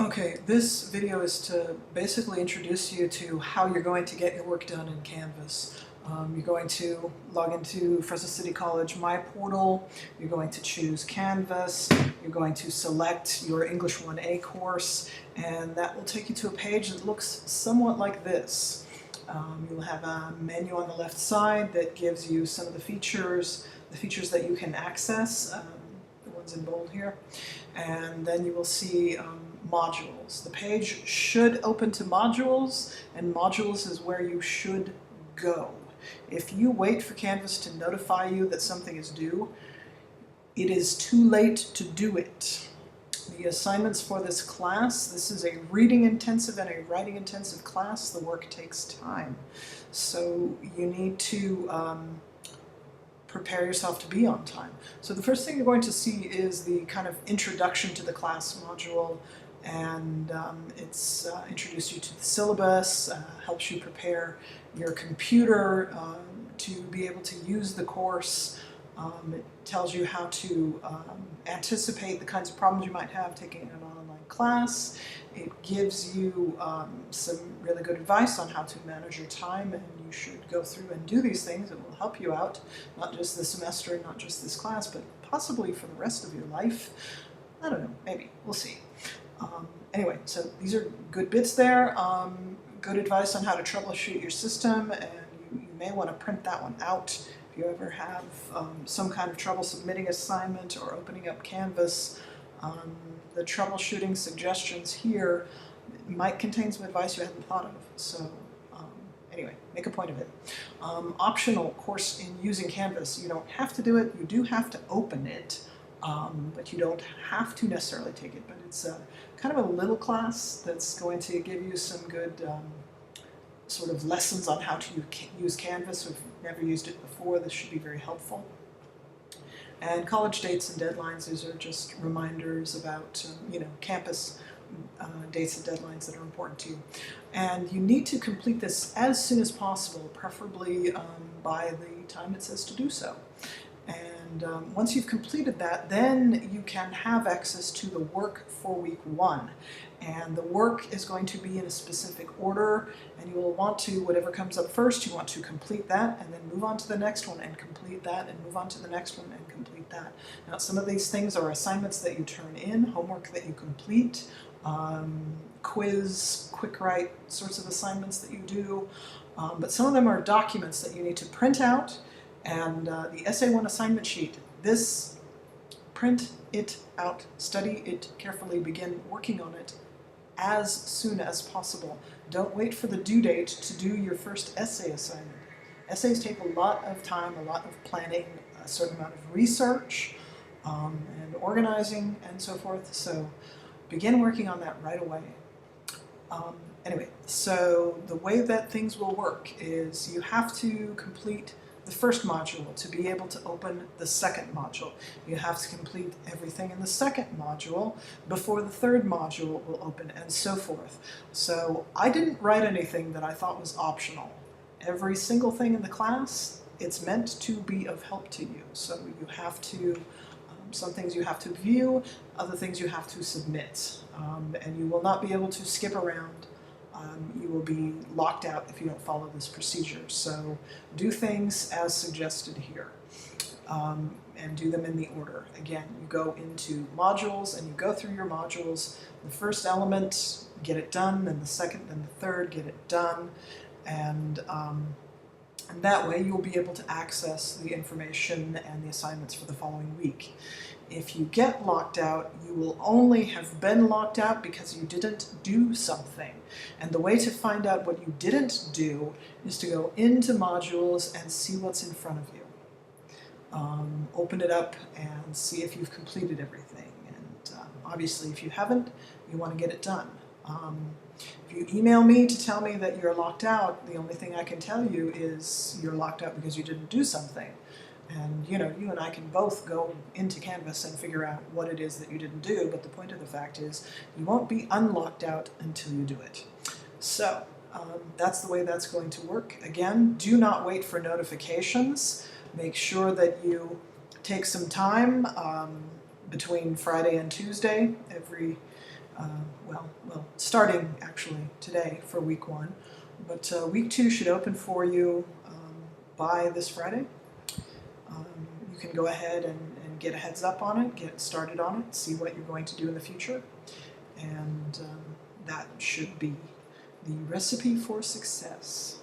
Okay, this video is to basically introduce you to how you're going to get your work done in Canvas. You're going to log into Fresno City College My Portal, you're going to choose Canvas, you're going to select your English 1A course, and that will take you to a page that looks somewhat like this. You'll have a menu on the left side that gives you some of the features that you can access, the ones in bold here, and then you will see modules. The page should open to modules, and modules is where you should go. If you wait for Canvas to notify you that something is due, it is too late to do it. The assignments for this class, this is a reading intensive and a writing intensive class. The work takes time. So you need to prepare yourself to be on time. So the first thing you're going to see is the kind of introduction to the class module, and it's introduced you to the syllabus, helps you prepare your computer to be able to use the course. It tells you how to anticipate the kinds of problems you might have taking an online class. It gives you some really good advice on how to manage your time, and you should go through and do these things. It will help you out, not just this semester, not just this class, but possibly for the rest of your life. I don't know, maybe, we'll see. Anyway, so these are good bits there. Good advice on how to troubleshoot your system, and you may want to print that one out. If you ever have some kind of trouble submitting assignment or opening up Canvas, the troubleshooting suggestions here might contain some advice you hadn't thought of. So anyway, make a point of it. Optional course in using Canvas. You don't have to do it. You do have to open it, but you don't have to necessarily take it. But it's kind of a little class that's going to give you some good sort of lessons on how to use Canvas. If you've never used it before, this should be very helpful. And college dates and deadlines, these are just reminders about campus dates and deadlines that are important to you. And you need to complete this as soon as possible, preferably by the time it says to do so. And once you've completed that, then you can have access to the work for week 1. And the work is going to be in a specific order, and you will want to, whatever comes up first, you want to complete that, and then move on to the next one and complete that, and move on to the next one and complete that. Now, some of these things are assignments that you turn in, homework that you complete, quiz, quick write sorts of assignments that you do, but some of them are documents that you need to print out. And the Essay 1 assignment sheet, this, print it out, study it carefully, begin working on it as soon as possible. Don't wait for the due date to do your first essay assignment. Essays take a lot of time, a lot of planning, a certain amount of research, and organizing, and so forth. So begin working on that right away. Anyway, so the way that things will work is you have to complete the first module to be able to open the second module. You have to complete everything in the second module before the third module will open, and so forth. So I didn't write anything that I thought was optional. Every single thing in the class, it's meant to be of help to you. So you have to, some things you have to view, other things you have to submit. And you will not be able to skip around. You will be locked out if you don't follow this procedure. So do things as suggested here, and do them in the order. Again, you go into modules and you go through your modules. The first element, get it done, then the second, then the third, get it done, and that way you'll be able to access the information and the assignments for the following week. If you get locked out, you will only have been locked out because you didn't do something. And the way to find out what you didn't do is to go into modules and see what's in front of you. Open it up and see if you've completed everything. And obviously, if you haven't, you want to get it done. If you email me to tell me that you're locked out, the only thing I can tell you is you're locked out because you didn't do something. And you and I can both go into Canvas and figure out what it is that you didn't do, but the point of the fact is you won't be unlocked out until you do it. So that's the way that's going to work. Again, do not wait for notifications. Make sure that you take some time between Friday and Tuesday starting actually today for week 1. But week 2 should open for you by this Friday. You can go ahead and get a heads up on it, get started on it, see what you're going to do in the future, and that should be the recipe for success.